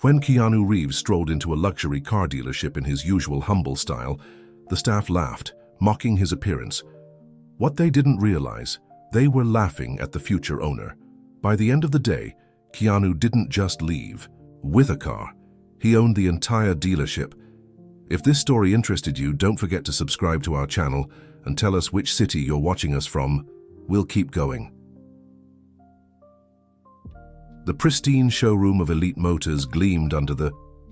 When Keanu Reeves strolled into a luxury car dealership in his usual humble style, the staff laughed, mocking his appearance. What they didn't realize, they were laughing at the future owner. By the end of the day, Keanu didn't just leave with a car. He owned the entire dealership. If this story interested you, don't forget to subscribe to our channel and tell us which city you're watching us from. We'll keep going. The pristine showroom of Elite Motors gleamed under the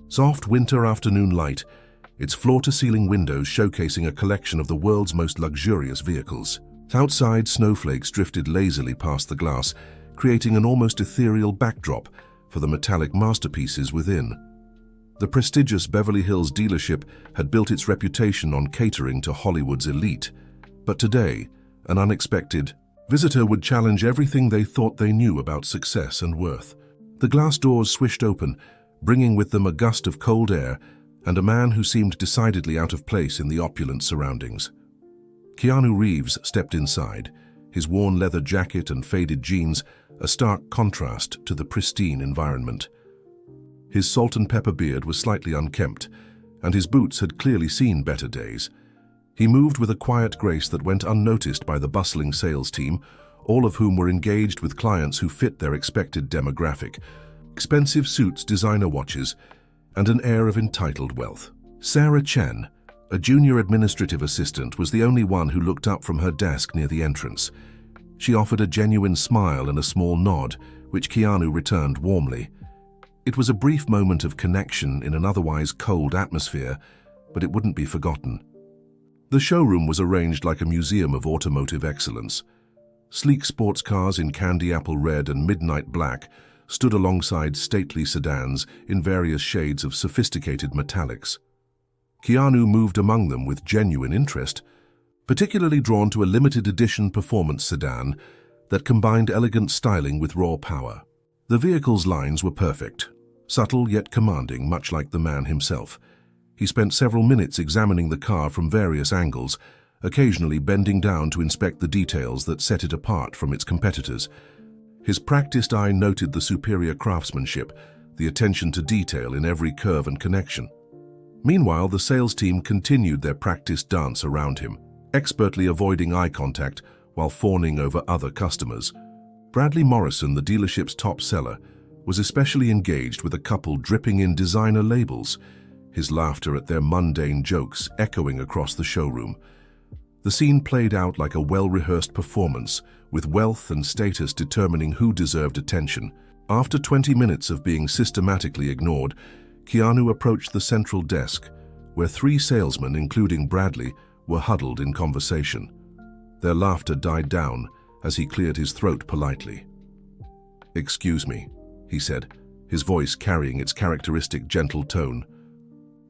soft winter afternoon light, its floor-to-ceiling windows showcasing a collection of the world's most luxurious vehicles. Outside, snowflakes drifted lazily past the glass, creating an almost ethereal backdrop for the metallic masterpieces within. The prestigious Beverly Hills dealership had built its reputation on catering to Hollywood's elite, but today, an unexpected visitor would challenge everything they thought they knew about success and worth. The glass doors swished open, bringing with them a gust of cold air and a man who seemed decidedly out of place in the opulent surroundings. Keanu Reeves stepped inside, his worn leather jacket and faded jeans a stark contrast to the pristine environment. His salt and pepper beard was slightly unkempt, and his boots had clearly seen better days. He moved with a quiet grace that went unnoticed by the bustling sales team, all of whom were engaged with clients who fit their expected demographic: expensive suits, designer watches, and an air of entitled wealth. Sarah Chen, a junior administrative assistant, was the only one who looked up from her desk near the entrance. She offered a genuine smile and a small nod, which Keanu returned warmly. It was a brief moment of connection in an otherwise cold atmosphere, but it wouldn't be forgotten. The showroom was arranged like a museum of automotive excellence. Sleek sports cars in candy apple red and midnight black stood alongside stately sedans in various shades of sophisticated metallics. Keanu moved among them with genuine interest, particularly drawn to a limited edition performance sedan that combined elegant styling with raw power. The vehicle's lines were perfect, subtle yet commanding, much like the man himself. He spent several minutes examining the car from various angles, occasionally bending down to inspect the details that set it apart from its competitors. His practiced eye noted the superior craftsmanship, the attention to detail in every curve and connection. Meanwhile, the sales team continued their practiced dance around him, expertly avoiding eye contact while fawning over other customers. Bradley Morrison, the dealership's top seller, was especially engaged with a couple dripping in designer labels, his laughter at their mundane jokes echoing across the showroom. The scene played out like a well-rehearsed performance, with wealth and status determining who deserved attention. After 20 minutes of being systematically ignored, Keanu approached the central desk, where three salesmen, including Bradley, were huddled in conversation. Their laughter died down as he cleared his throat politely. "Excuse me," he said, his voice carrying its characteristic gentle tone.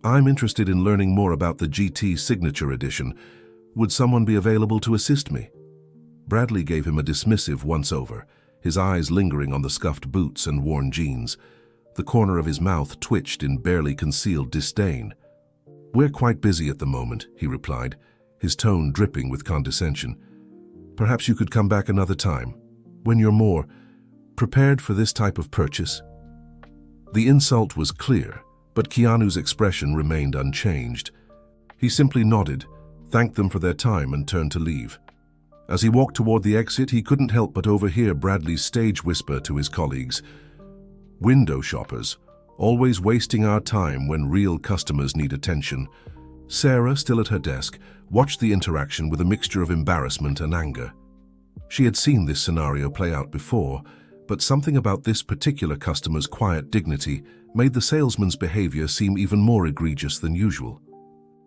"I'm interested in learning more about the GT Signature Edition. Would someone be available to assist me?" Bradley gave him a dismissive once-over, his eyes lingering on the scuffed boots and worn jeans. The corner of his mouth twitched in barely concealed disdain. "We're quite busy at the moment," he replied, his tone dripping with condescension. "Perhaps you could come back another time, when you're more prepared for this type of purchase." The insult was clear, but Keanu's expression remained unchanged. He simply nodded, thanked them for their time, and turned to leave. As he walked toward the exit, he couldn't help but overhear Bradley's stage whisper to his colleagues: "Window shoppers, always wasting our time when real customers need attention." Sarah, still at her desk, watched the interaction with a mixture of embarrassment and anger. She had seen this scenario play out before, but something about this particular customer's quiet dignity made the salesman's behavior seem even more egregious than usual.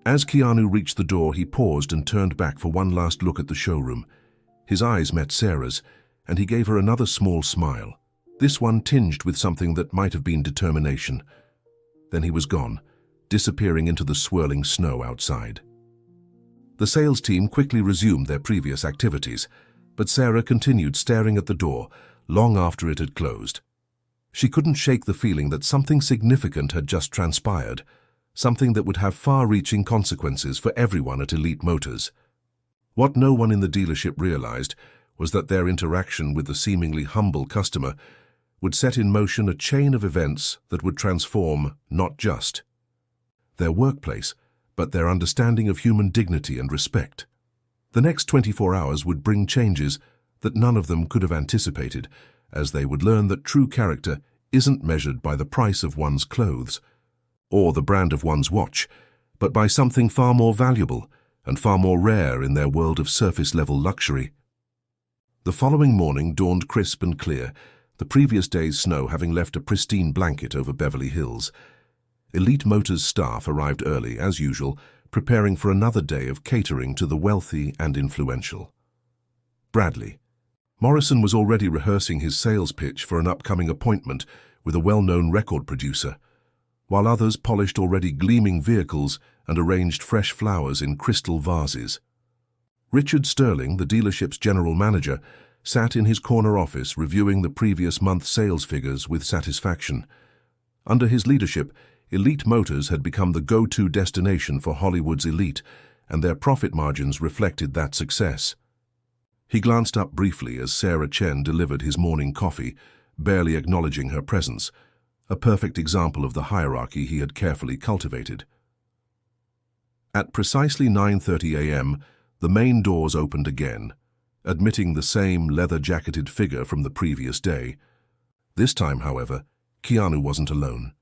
As Keanu reached the door, he paused and turned back for one last look at the showroom. His eyes met Sarah's, and he gave her another small smile, this one tinged with something that might have been determination. Then he was gone, disappearing into the swirling snow outside. The sales team quickly resumed their previous activities, but Sarah continued staring at the door long after it had closed. She couldn't shake the feeling that something significant had just transpired, something that would have far-reaching consequences for everyone at Elite Motors. What no one in the dealership realized was that their interaction with the seemingly humble customer would set in motion a chain of events that would transform not just their workplace, but their understanding of human dignity and respect. The next 24 hours would bring changes that none of them could have anticipated, as they would learn that true character isn't measured by the price of one's clothes or the brand of one's watch, but by something far more valuable and far more rare in their world of surface-level luxury. The following morning dawned crisp and clear, the previous day's snow having left a pristine blanket over Beverly Hills. Elite Motors staff arrived early, as usual, preparing for another day of catering to the wealthy and influential. Bradley. Morrison was already rehearsing his sales pitch for an upcoming appointment with a well-known record producer, while others polished already gleaming vehicles and arranged fresh flowers in crystal vases. Richard Sterling, the dealership's general manager, sat in his corner office reviewing the previous month's sales figures with satisfaction. Under his leadership, Elite Motors had become the go-to destination for Hollywood's elite, and their profit margins reflected that success. He glanced up briefly as Sarah Chen delivered his morning coffee, barely acknowledging her presence, a perfect example of the hierarchy he had carefully cultivated. At precisely 9:30 a.m., the main doors opened again, admitting the same leather-jacketed figure from the previous day. This time, however, Keanu wasn't alone.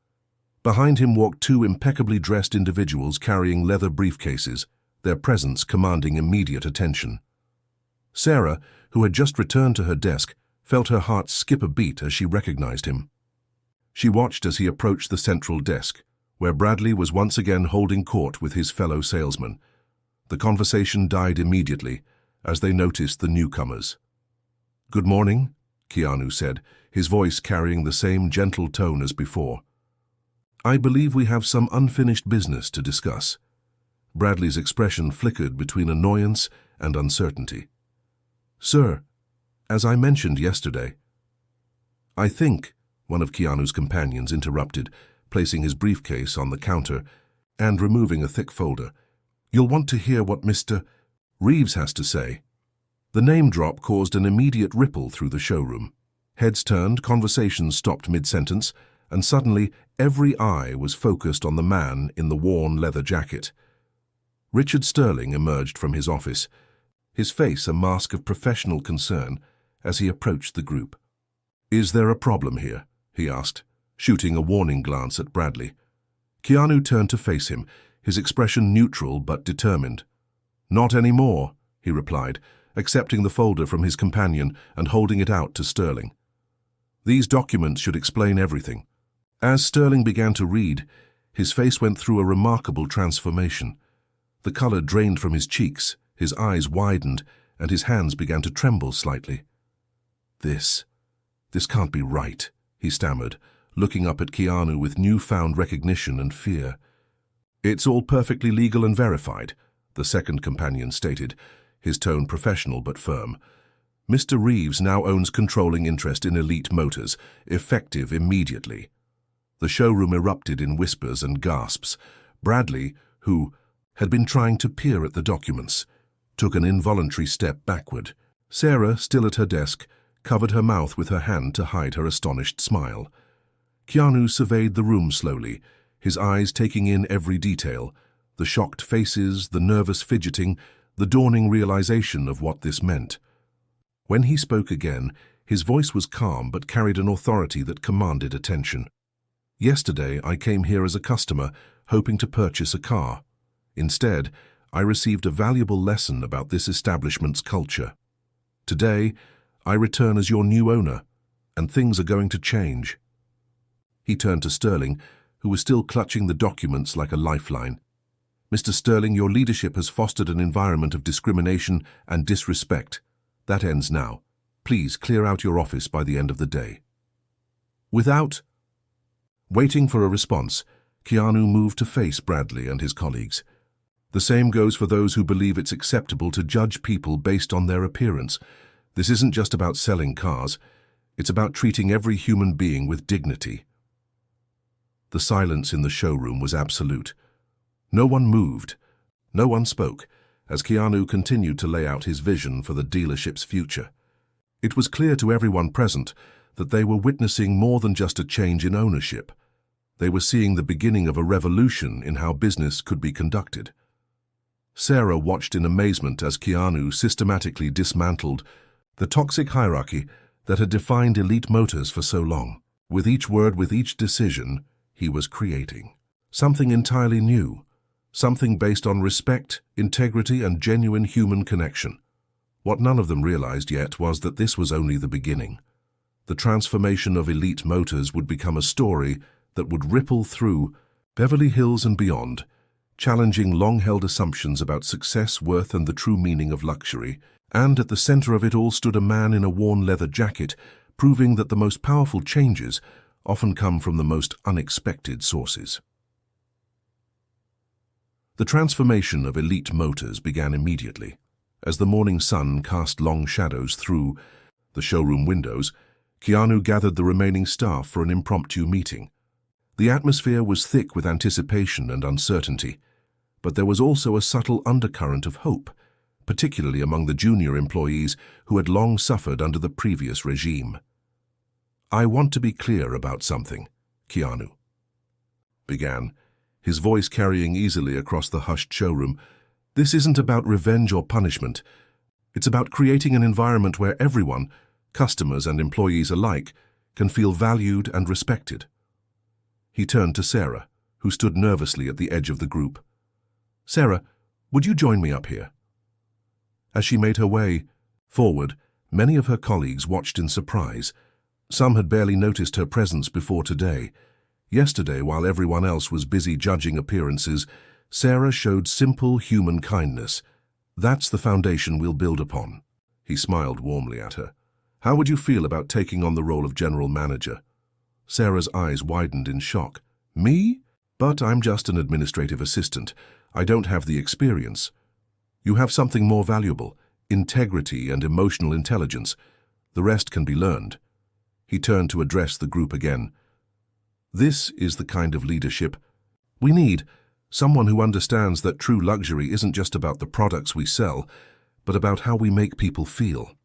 Behind him walked two impeccably dressed individuals carrying leather briefcases, their presence commanding immediate attention. Sarah, who had just returned to her desk, felt her heart skip a beat as she recognized him. She watched as he approached the central desk, where Bradley was once again holding court with his fellow salesman. The conversation died immediately as they noticed the newcomers. "Good morning," Keanu said, his voice carrying the same gentle tone as before. "I believe we have some unfinished business to discuss." Bradley's expression flickered between annoyance and uncertainty. "Sir, as I mentioned yesterday." "I think," one of Keanu's companions interrupted, placing his briefcase on the counter and removing a thick folder, "you'll want to hear what Mr. Reeves has to say." The name drop caused an immediate ripple through the showroom. Heads turned, conversations stopped mid-sentence, and suddenly every eye was focused on the man in the worn leather jacket. Richard Sterling emerged from his office, his face a mask of professional concern as he approached the group. "Is there a problem here?" he asked, shooting a warning glance at Bradley. Keanu turned to face him, his expression neutral but determined. "Not anymore," he replied, accepting the folder from his companion and holding it out to Sterling. "These documents should explain everything." As Sterling began to read, his face went through a remarkable transformation. The color drained from his cheeks, his eyes widened, and his hands began to tremble slightly. This can't be right," he stammered, looking up at Keanu with newfound recognition and fear. "It's all perfectly legal and verified," the second companion stated, his tone professional but firm. "Mr. Reeves now owns controlling interest in Elite Motors, effective immediately." The showroom erupted in whispers and gasps. Bradley, who had been trying to peer at the documents, took an involuntary step backward. Sarah, still at her desk, covered her mouth with her hand to hide her astonished smile. Keanu surveyed the room slowly, his eyes taking in every detail, the shocked faces, the nervous fidgeting, the dawning realization of what this meant. When he spoke again, his voice was calm but carried an authority that commanded attention. "Yesterday, I came here as a customer, hoping to purchase a car. Instead, I received a valuable lesson about this establishment's culture. Today, I return as your new owner, and things are going to change." He turned to Sterling, who was still clutching the documents like a lifeline. "Mr. Sterling, your leadership has fostered an environment of discrimination and disrespect. That ends now. Please clear out your office by the end of the day." Without waiting for a response, Keanu moved to face Bradley and his colleagues. "The same goes for those who believe it's acceptable to judge people based on their appearance. This isn't just about selling cars. It's about treating every human being with dignity." The silence in the showroom was absolute. No one moved, no one spoke, as Keanu continued to lay out his vision for the dealership's future. It was clear to everyone present that they were witnessing more than just a change in ownership. They were seeing the beginning of a revolution in how business could be conducted. Sarah watched in amazement as Keanu systematically dismantled the toxic hierarchy that had defined Elite Motors for so long. With each word, with each decision, he was creating something entirely new, something based on respect, integrity, and genuine human connection. What none of them realized yet was that this was only the beginning. The transformation of Elite Motors would become a story that would ripple through Beverly Hills and beyond, challenging long-held assumptions about success, worth, and the true meaning of luxury. And at the center of it all stood a man in a worn leather jacket, proving that the most powerful changes often come from the most unexpected sources. The transformation of Elite Motors began immediately. As the morning sun cast long shadows through the showroom windows, Keanu gathered the remaining staff for an impromptu meeting. The atmosphere was thick with anticipation and uncertainty, but there was also a subtle undercurrent of hope, particularly among the junior employees who had long suffered under the previous regime. "I want to be clear about something," Keanu began, his voice carrying easily across the hushed showroom. "This isn't about revenge or punishment. It's about creating an environment where everyone, customers and employees alike, can feel valued and respected." He turned to Sarah, who stood nervously at the edge of the group. "Sarah, would you join me up here?" As she made her way forward, many of her colleagues watched in surprise. Some had barely noticed her presence before today. Yesterday, while everyone else was busy judging appearances, Sarah showed simple human kindness. "That's the foundation we'll build upon." He smiled warmly at her. "How would you feel about taking on the role of general manager?" Sarah's eyes widened in shock. "Me? But I'm just an administrative assistant. I don't have the experience." "You have something more valuable, integrity and emotional intelligence. The rest can be learned." He turned to address the group again. "This is the kind of leadership we need, someone who understands that true luxury isn't just about the products we sell, but about how we make people feel."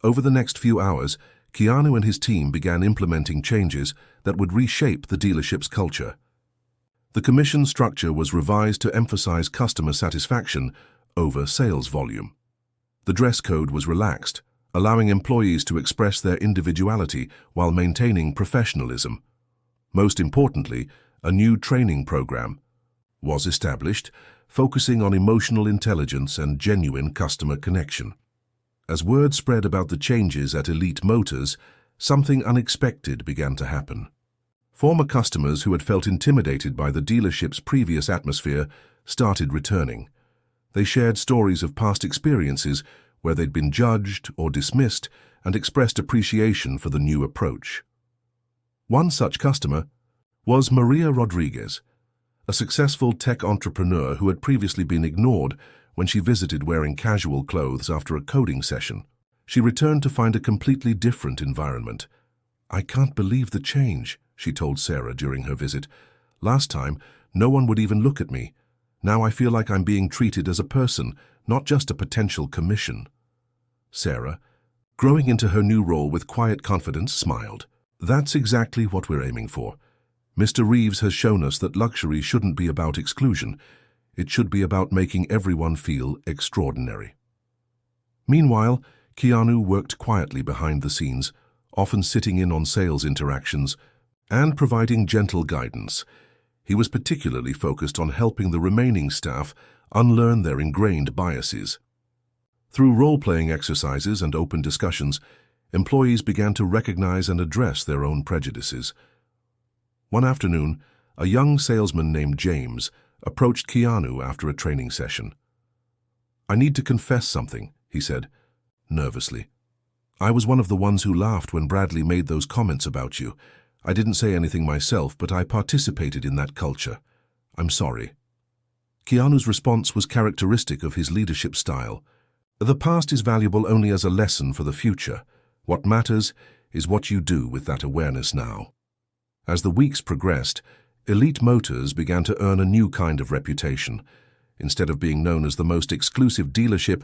Over the next few hours, Keanu and his team began implementing changes that would reshape the dealership's culture. The commission structure was revised to emphasize customer satisfaction over sales volume. The dress code was relaxed, allowing employees to express their individuality while maintaining professionalism. Most importantly, a new training program was established, focusing on emotional intelligence and genuine customer connection. As word spread about the changes at Elite Motors, something unexpected began to happen. Former customers who had felt intimidated by the dealership's previous atmosphere started returning. They shared stories of past experiences where they'd been judged or dismissed and expressed appreciation for the new approach. One such customer was Maria Rodriguez, a successful tech entrepreneur who had previously been ignored when she visited wearing casual clothes after a coding session. She returned to find a completely different environment. "I can't believe the change," she told Sarah during her visit. "Last time, no one would even look at me. Now I feel like I'm being treated as a person, not just a potential commission." Sarah, growing into her new role with quiet confidence, smiled. "That's exactly what we're aiming for. Mr. Reeves has shown us that luxury shouldn't be about exclusion. It should be about making everyone feel extraordinary." Meanwhile, Keanu worked quietly behind the scenes, often sitting in on sales interactions and providing gentle guidance. He was particularly focused on helping the remaining staff unlearn their ingrained biases. Through role-playing exercises and open discussions, employees began to recognize and address their own prejudices. One afternoon, a young salesman named James approached Keanu after a training session. "I need to confess something," he said, nervously. "I was one of the ones who laughed when Bradley made those comments about you. I didn't say anything myself, but I participated in that culture. I'm sorry." Keanu's response was characteristic of his leadership style. "The past is valuable only as a lesson for the future. What matters is what you do with that awareness now." As the weeks progressed, Elite Motors began to earn a new kind of reputation. Instead of being known as the most exclusive dealership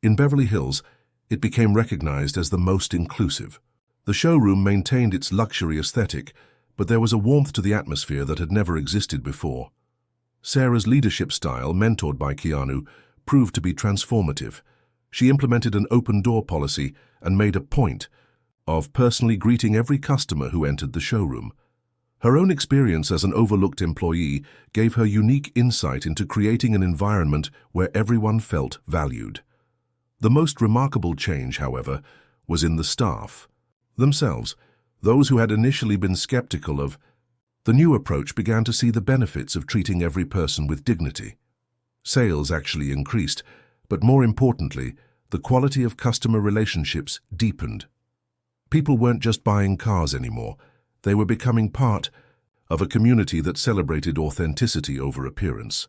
in Beverly Hills, It became recognized as the most inclusive. The showroom maintained its luxury aesthetic, but there was a warmth to the atmosphere that had never existed before. Sarah's leadership style, mentored by Keanu, proved to be transformative. She implemented an open-door policy and made a point of personally greeting every customer who entered the showroom. Her own experience as an overlooked employee gave her unique insight into creating an environment where everyone felt valued. The most remarkable change, however, was in the staff themselves. Those who had initially been skeptical of the new approach began to see the benefits of treating every person with dignity. Sales actually increased, but more importantly, the quality of customer relationships deepened. People weren't just buying cars anymore. They were becoming part of a community that celebrated authenticity over appearance.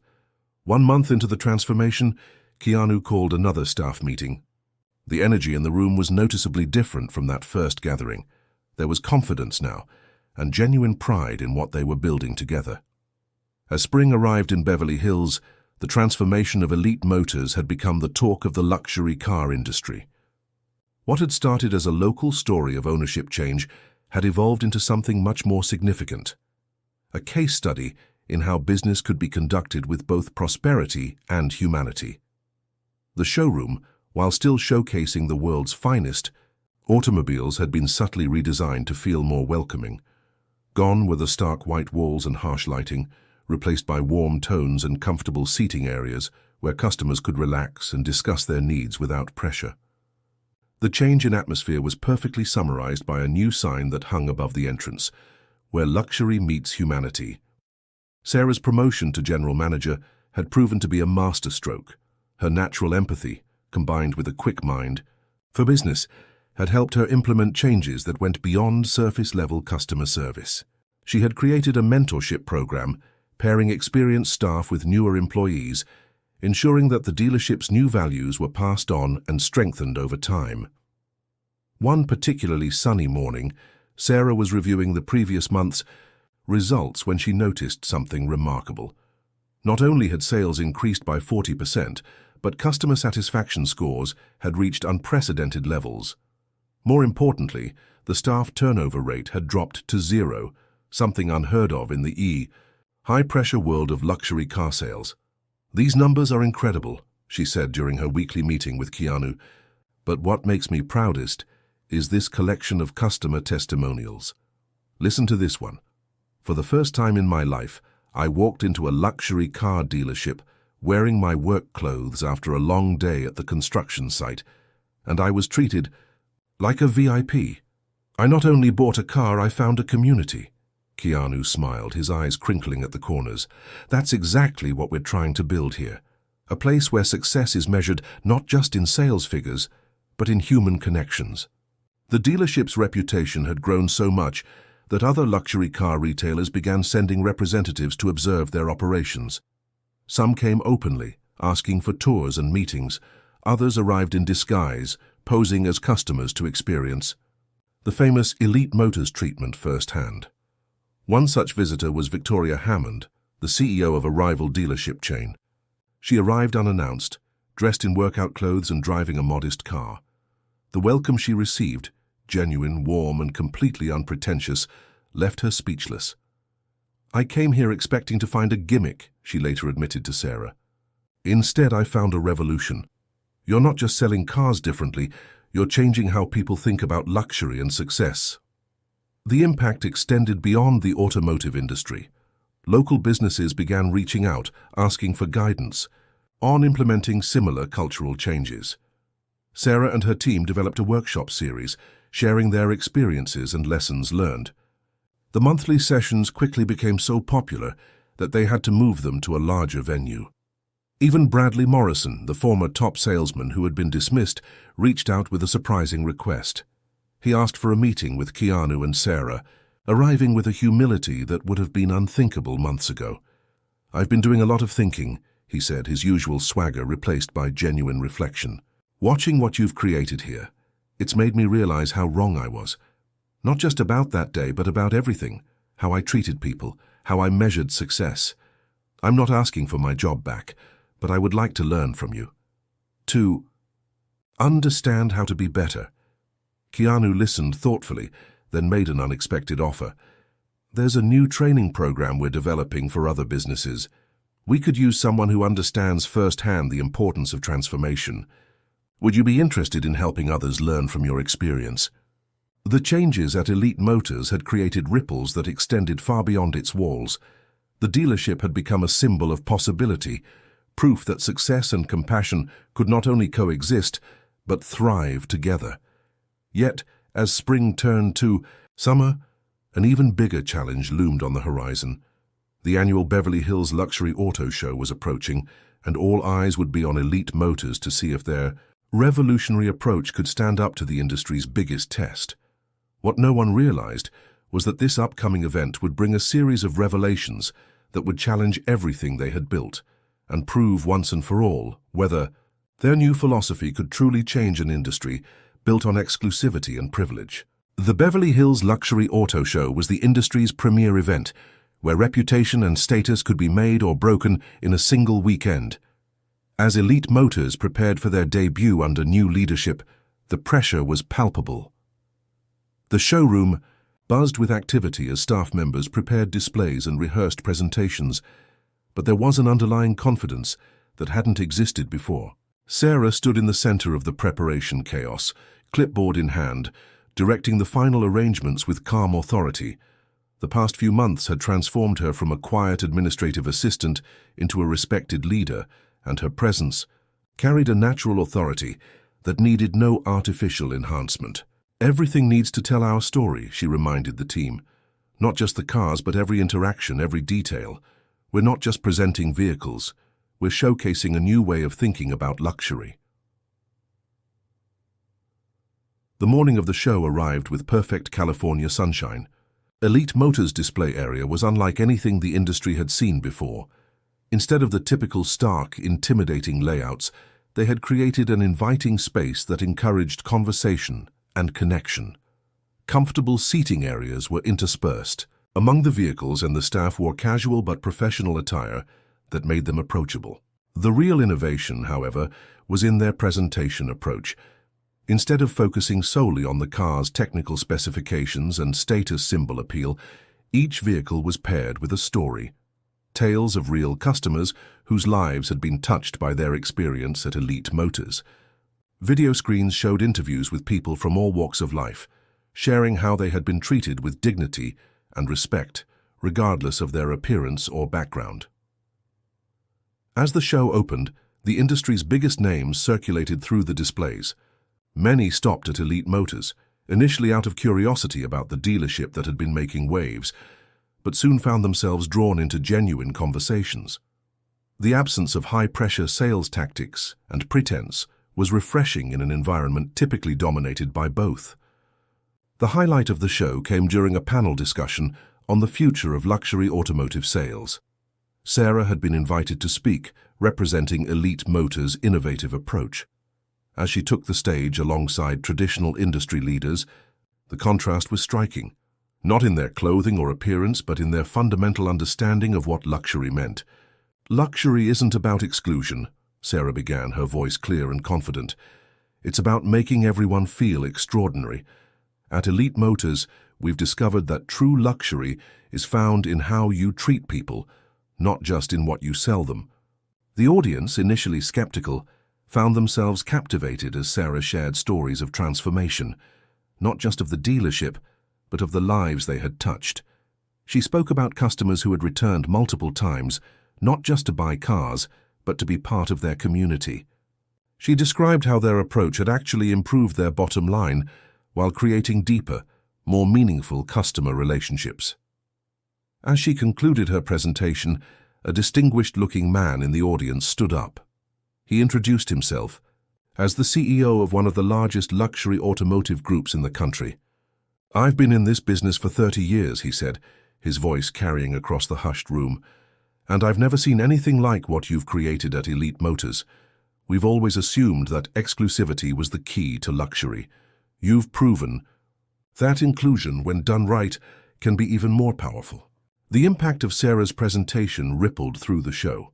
1 month into the transformation, Keanu called another staff meeting. The energy in the room was noticeably different from that first gathering. There was confidence now, and genuine pride in what they were building together. As spring arrived in Beverly Hills, the transformation of Elite Motors had become the talk of the luxury car industry. What had started as a local story of ownership change had evolved into something much more significant. A case study in how business could be conducted with both prosperity and humanity. The showroom, while still showcasing the world's finest, automobiles had been subtly redesigned to feel more welcoming. Gone were the stark white walls and harsh lighting, replaced by warm tones and comfortable seating areas where customers could relax and discuss their needs without pressure. The change in atmosphere was perfectly summarized by a new sign that hung above the entrance, where luxury meets humanity. Sarah's promotion to general manager had proven to be a masterstroke. Her natural empathy, combined with a quick mind for business, had helped her implement changes that went beyond surface-level customer service. She had created a mentorship program, pairing experienced staff with newer employees, ensuring that the dealership's new values were passed on and strengthened over time. One particularly sunny morning, Sarah was reviewing the previous month's results when she noticed something remarkable. Not only had sales increased by 40%, but customer satisfaction scores had reached unprecedented levels. More importantly, the staff turnover rate had dropped to 0, something unheard of in the high-pressure world of luxury car sales. "These numbers are incredible," she said during her weekly meeting with Keanu, "but what makes me proudest is this collection of customer testimonials. Listen to this one. For the first time in my life, I walked into a luxury car dealership wearing my work clothes after a long day at the construction site, and I was treated like a VIP. I not only bought a car, I found a community." Keanu smiled, his eyes crinkling at the corners. "That's exactly what we're trying to build here. A place where success is measured not just in sales figures, but in human connections." The dealership's reputation had grown so much that other luxury car retailers began sending representatives to observe their operations. Some came openly, asking for tours and meetings. Others arrived in disguise, posing as customers to experience the famous Elite Motors treatment firsthand. One such visitor was Victoria Hammond, the CEO of a rival dealership chain. She arrived unannounced, dressed in workout clothes and driving a modest car. The welcome she received, genuine, warm, and completely unpretentious, left her speechless. "I came here expecting to find a gimmick," she later admitted to Sarah. "Instead, I found a revolution. You're not just selling cars differently, you're changing how people think about luxury and success." The impact extended beyond the automotive industry. Local businesses began reaching out, asking for guidance on implementing similar cultural changes. Sarah and her team developed a workshop series, sharing their experiences and lessons learned. The monthly sessions quickly became so popular that they had to move them to a larger venue. Even Bradley Morrison, the former top salesman who had been dismissed, reached out with a surprising request. He asked for a meeting with Keanu and Sarah, arriving with a humility that would have been unthinkable months ago. "I've been doing a lot of thinking," he said, his usual swagger replaced by genuine reflection. "Watching what you've created here, it's made me realize how wrong I was. Not just about that day, but about everything. How I treated people, how I measured success. I'm not asking for my job back, but I would like to learn from you. To Understand how to be better. Keanu listened thoughtfully, then made an unexpected offer. There's a new training program we're developing for other businesses. We could use someone who understands firsthand the importance of transformation. Would you be interested in helping others learn from your experience? The changes at Elite Motors had created ripples that extended far beyond its walls. The dealership had become a symbol of possibility, proof that success and compassion could not only coexist, but thrive together. Yet, as spring turned to summer, an even bigger challenge loomed on the horizon. The annual Beverly Hills Luxury Auto Show was approaching, and all eyes would be on Elite Motors to see if their revolutionary approach could stand up to the industry's biggest test. What no one realized was that this upcoming event would bring a series of revelations that would challenge everything they had built and prove once and for all whether their new philosophy could truly change an industry built on exclusivity and privilege. The Beverly Hills Luxury Auto Show was the industry's premier event, where reputation and status could be made or broken in a single weekend. As Elite Motors prepared for their debut under new leadership, the pressure was palpable. The showroom buzzed with activity as staff members prepared displays and rehearsed presentations, but there was an underlying confidence that hadn't existed before. Sarah stood in the center of the preparation chaos, clipboard in hand, directing the final arrangements with calm authority. The past few months had transformed her from a quiet administrative assistant into a respected leader, and her presence carried a natural authority that needed no artificial enhancement. Everything needs to tell our story, she reminded the team. Not just the cars, but every interaction, every detail. We're not just presenting vehicles. We're showcasing a new way of thinking about luxury. The morning of the show arrived with perfect California sunshine. Elite Motors' display area was unlike anything the industry had seen before. Instead of the typical stark, intimidating layouts, they had created an inviting space that encouraged conversation and connection. Comfortable seating areas were interspersed. Among the vehicles, and the staff wore casual but professional attire that made them approachable. The real innovation, however, was in their presentation approach. Instead of focusing solely on the car's technical specifications and status symbol appeal, each vehicle was paired with a story. Tales of real customers whose lives had been touched by their experience at Elite Motors. Video screens showed interviews with people from all walks of life, sharing how they had been treated with dignity and respect, regardless of their appearance or background. As the show opened, the industry's biggest names circulated through the displays. Many stopped at Elite Motors, initially out of curiosity about the dealership that had been making waves, but soon found themselves drawn into genuine conversations. The absence of high-pressure sales tactics and pretense was refreshing in an environment typically dominated by both. The highlight of the show came during a panel discussion on the future of luxury automotive sales. Sarah had been invited to speak, representing Elite Motors' innovative approach. As she took the stage alongside traditional industry leaders, the contrast was striking, not in their clothing or appearance, but in their fundamental understanding of what luxury meant. Luxury isn't about exclusion, Sarah began, her voice clear and confident. It's about making everyone feel extraordinary. At Elite Motors, we've discovered that true luxury is found in how you treat people, not just in what you sell them. The audience, initially skeptical, found themselves captivated as Sarah shared stories of transformation, not just of the dealership, but of the lives they had touched. She spoke about customers who had returned multiple times, not just to buy cars, but to be part of their community. She described how their approach had actually improved their bottom line while creating deeper, more meaningful customer relationships. As she concluded her presentation, a distinguished-looking man in the audience stood up. He introduced himself as the CEO of one of the largest luxury automotive groups in the country. "I've been in this business for 30 years, he said, his voice carrying across the hushed room. "And I've never seen anything like what you've created at Elite Motors. We've always assumed that exclusivity was the key to luxury. You've proven that inclusion, when done right, can be even more powerful." The impact of Sarah's presentation rippled through the show.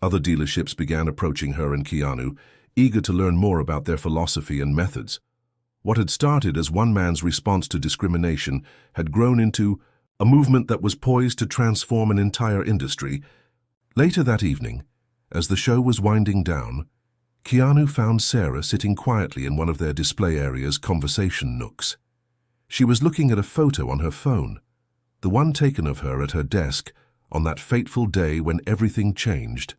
Other dealerships began approaching her and Keanu, eager to learn more about their philosophy and methods. What had started as one man's response to discrimination had grown into a movement that was poised to transform an entire industry. Later that evening, as the show was winding down, Keanu found Sarah sitting quietly in one of their display area's conversation nooks. She was looking at a photo on her phone, the one taken of her at her desk on that fateful day when everything changed.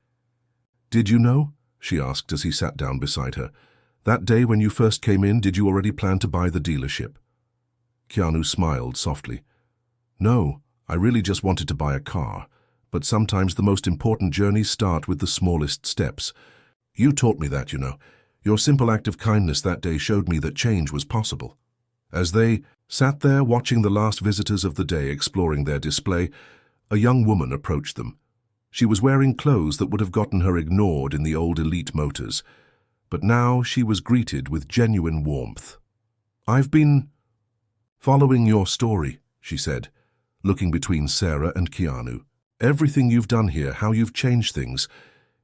"Did you know?" she asked as he sat down beside her. "That day when you first came in, did you already plan to buy the dealership?" Keanu smiled softly. "No, I really just wanted to buy a car, but sometimes the most important journeys start with the smallest steps. You taught me that, you know. Your simple act of kindness that day showed me that change was possible." As they sat there watching the last visitors of the day exploring their display, a young woman approached them. She was wearing clothes that would have gotten her ignored in the old Elite Motors, but now she was greeted with genuine warmth. "I've been following your story," she said, looking between Sarah and Keanu. "Everything you've done here, how you've changed things,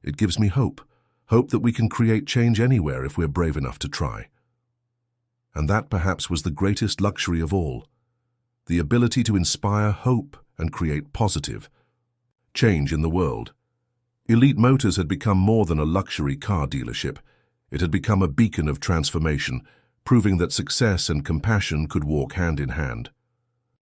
it gives me hope. Hope that we can create change anywhere if we're brave enough to try." And that perhaps was the greatest luxury of all, the ability to inspire hope and create positive change in the world. Elite Motors had become more than a luxury car dealership. It had become a beacon of transformation, proving that success and compassion could walk hand in hand.